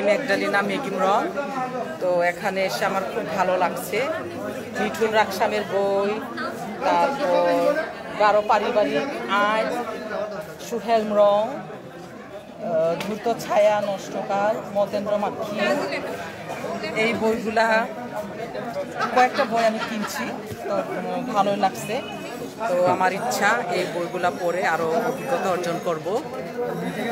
ম্যাগডালিনা making রং। তো এখানে এসে আমার খুব ভালো লাগছে। মিঠুন রাকসামের বই, তারপর গারো পারিবারিক আইন, সুহেল রং, দ্রুত ছায়া, নষ্টকাল, মতেন্দ্র মাক্ষী, এই বইগুলা কয়েকটা বই আমি কিনছি, তো ভালোই লাগছে। তো আমার ইচ্ছা এই বইগুলা পড়ে আরও অভিজ্ঞতা অর্জন করব।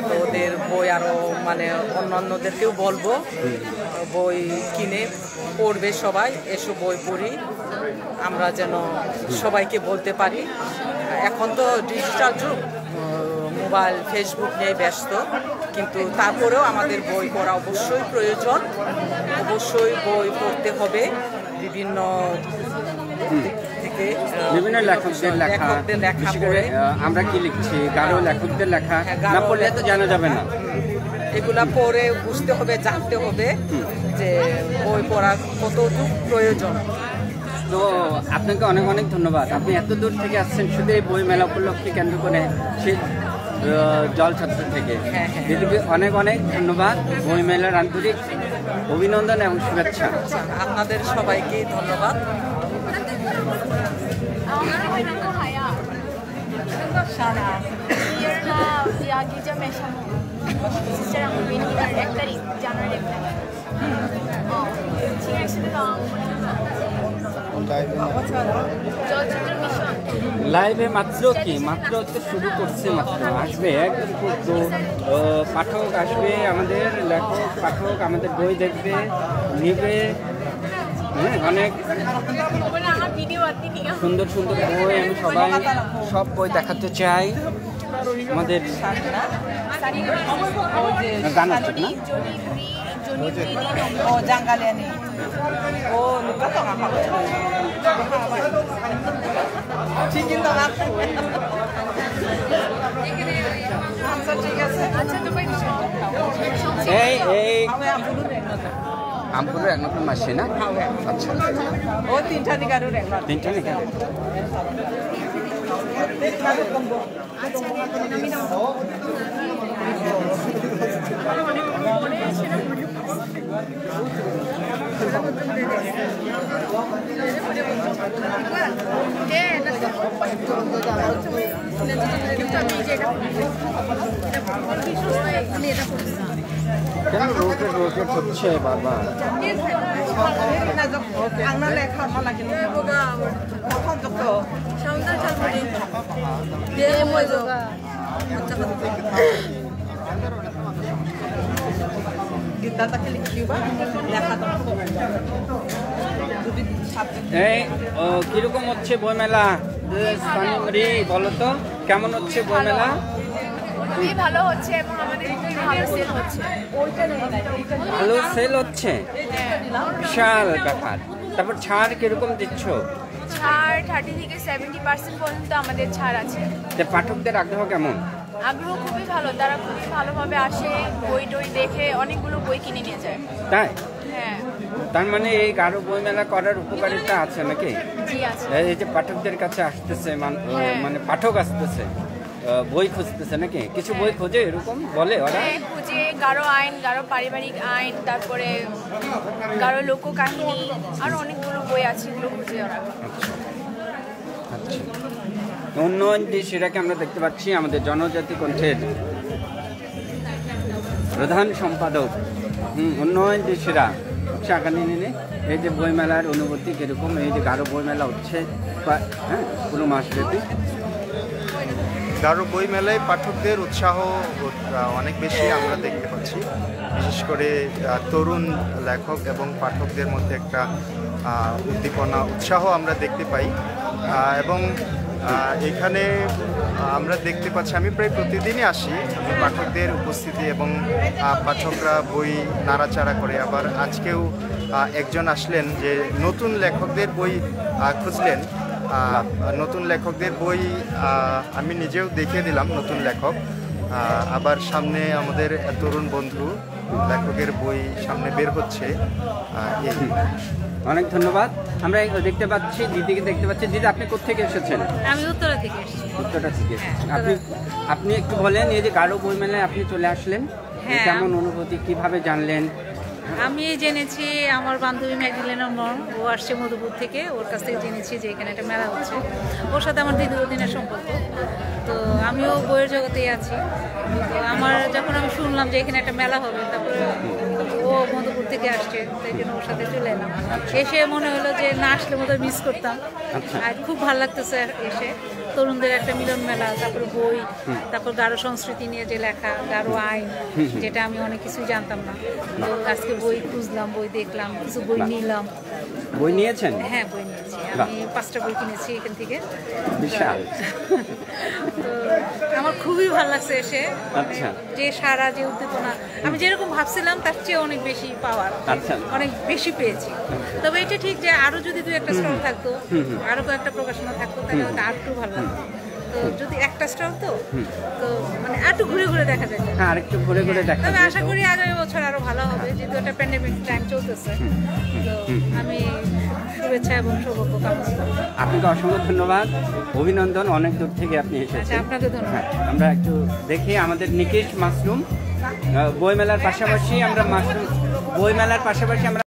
তো ওদের বই আরও মানে অন্যান্যদেরকেও বলবো বই কিনে পড়বে সবাই, এসব বই পড়ি, আমরা যেন সবাইকে বলতে পারি। এখন তো ডিজিটাল যুগ, মোবাইল ফেসবুক নিয়ে ব্যস্ত, কিন্তু তারপরেও আমাদের বই পড়া অবশ্যই প্রয়োজন। অবশ্যই বই পড়তে হবে, বিভিন্ন লেখকদের লেখা পড়ে আমরা কি লিখছি, গারো লেখকদের লেখা না পড়লে তো জানা যাবে না। এগুলা পড়ে বুঝতে হবে, জানতে হবে যে বই পড়া কতটুকু প্রয়োজন। তো আপনাকে অনেক অনেক ধন্যবাদ। আপনি এত দূর থেকে আসছেন শুধু এই বই মেলা উপলক্ষে কেন্দ্র করে, সেই জলছত্র থেকে। দিদিকে অনেক অনেক ধন্যবাদ, বই মেলার আন্তরিক অভিনন্দন এবং শুভেচ্ছা। আপনাদের সবাইকে ধন্যবাদ। লাইভে মাত্র তো শুরু করছে, মাত্র আসবে একদম তো পাঠক আসবে, আমাদের লেখক পাঠক আমাদের বই দেখবে, নিবে। অনেক সুন্দর সুন্দর বই, আমি সব বই দেখাতে চাই। আমাদের গান আছে না, এই আমপুরের এক নতুন মাসে না? আচ্ছা, ও তিনটা নিকারু কেন রোটেট হচ্ছে বারবার? এই কিরকম হচ্ছে বই মেলা? বলো তো কেমন হচ্ছে বই মেলা? খুবই ভালো হচ্ছে এবং আমাদের খুবই ভালো সেল হচ্ছে। ভালো সেল হচ্ছে, বিশাল ব্যাপার। তারপর ছাড় কিরকম দিচ্ছ? ছাড় 30 থেকে 70% পর্যন্ত আমাদের ছাড় আছে। পাঠকদের আগ্রহ কেমন? আগ্রহ খুবই ভালো, তারা খুবই ভালোভাবে আসে, বই টই দেখে অনেকগুলো বই কিনে নিয়ে যায়। তাই? হ্যাঁ। তার মানে এই গারো বই মেলা করার উপকারিতা আছে নাকি? জি আছে। এই যে পাঠকদের কাছে আসতেছে, মানে পাঠক আসতেছে, বই খুঁজতেছে নাকি? কিছু বই খোঁজে এরকম বলে ওরা? খুঁজে গারো আইন, গারো পারিবারিক আইন, তারপরে গারো লোককাহিনী, আরো অনেকগুলো বই আছে, এগুলো খুঁজে ওরা। আচ্ছা, উন্নয়ন সেটাকে আমরা দেখতে পাচ্ছি আমাদের জনজাতি কণ্ঠের প্রধান সম্পাদক উন্নয়ন সেরা আগামী দিনে এই যে বইমেলার অনুভূতি কিরকম, এই যে গারো বইমেলা হচ্ছে পুরো মাসব্যাপী। গারো বই মেলায় পাঠকদের উৎসাহ অনেক বেশি আমরা দেখতে পাচ্ছি, বিশেষ করে তরুণ লেখক এবং পাঠকদের মধ্যে একটা উদ্দীপনা, উৎসাহ আমরা দেখতে পাই। এবং এখানে আমরা দেখতে পাচ্ছি, আমি প্রায় প্রতিদিনই আসি, পাঠকদের উপস্থিতি এবং পাঠকরা বই নাড়াচাড়া করে। আবার আজকেও একজন আসলেন যে নতুন লেখকদের বই খুঁজলেন। নতুন লেখকদের বই আমি নিজেও দেখিয়ে দিলাম, নতুন লেখক। আবার সামনে আমাদের তরুণ বন্ধু লেখকের বই সামনে বের হচ্ছে। অনেক ধন্যবাদ। আমরা দেখতে পাচ্ছি দিদিকে দেখতে পাচ্ছি। দিদি, আপনি কোথেকে এসেছেন? আমি উত্তরা থেকে এসেছি। উত্তরা থেকে। আপনি একটু বলেন, এই যে গারো বই মেলায় আপনি চলে আসলেন, হ্যাঁ, কেমন অনুভূতি, কিভাবে জানলেন? আমি জেনেছি আমার বান্ধবী ম্যাগডিলেনা মন, ও আসছে মধুপুর থেকে, ওর কাছ থেকে জেনেছি যে এখানে একটা মেলা হচ্ছে। ওর সাথে আমার দীর্ঘদিনের সম্পর্ক, তো আমিও বইয়ের জগতেই আছি। তো আমার যখন আমি শুনলাম যে এখানে একটা মেলা হবে, তারপরে ও মধুপুর থেকে আসছে, তাই জন্য ওর সাথে চলে এলাম। এসে মনে হলো যে না আসলে মতো মিস করতাম, আর খুব ভালো লাগতেছে এসে। তরুণদের একটা মিলন মেলা, তারপরে বই, তারপর গারো সংস্কৃতি নিয়ে যে লেখা, গারো আইন, যেটা আমি অনেক কিছুই জানতাম না। তো আজকে বই খুঁজলাম, বই দেখলাম, কিছু বই নিলাম। বই নিয়েছেন? হ্যাঁ, বই নিয়েছি আমি, 5টা বই কিনেছি এখান থেকে। বিশাল। তো আমার খুবই ভালো লাগছে এসে। আচ্ছা। যে সারা যে উদ্দীপনা, আমি যেরকম ভাবছিলাম তার চেয়ে অনেক বেশি পাওয়ার, আচ্ছা। অনেক বেশি পেয়েছি। তবে এটা ঠিক যে আরো যদি 2-1টা স্টল থাকতো, আরো কয়েকটা প্রকাশনা থাকতো, তাহলে হয়তো আরেকটু ভালো লাগতো। তো যদি একটা স্টল তো মানে একটু ঘুরে ঘুরে দেখা যায়। হ্যাঁ, আরেকটু ঘুরে ঘুরে দেখা তবে যায়। আশা করি আগামী বছর আরো ভালো হবে, যেহেতু একটা প্যান্ডেমিক টাইম চলতেছে। তো আমি শুভেচ্ছা এবং সৌভাগ্য কামনা করি। আপনাকে অসংখ্য ধন্যবাদ, অভিনন্দন, অনেক দূর থেকে আপনি আচ্ছা, এসেছেন। আপনাকে ধন্যবাদ। আমরা একটু দেখি আমাদের নিকেশ মাশরুম বইমেলার পাশাপাশি আমরা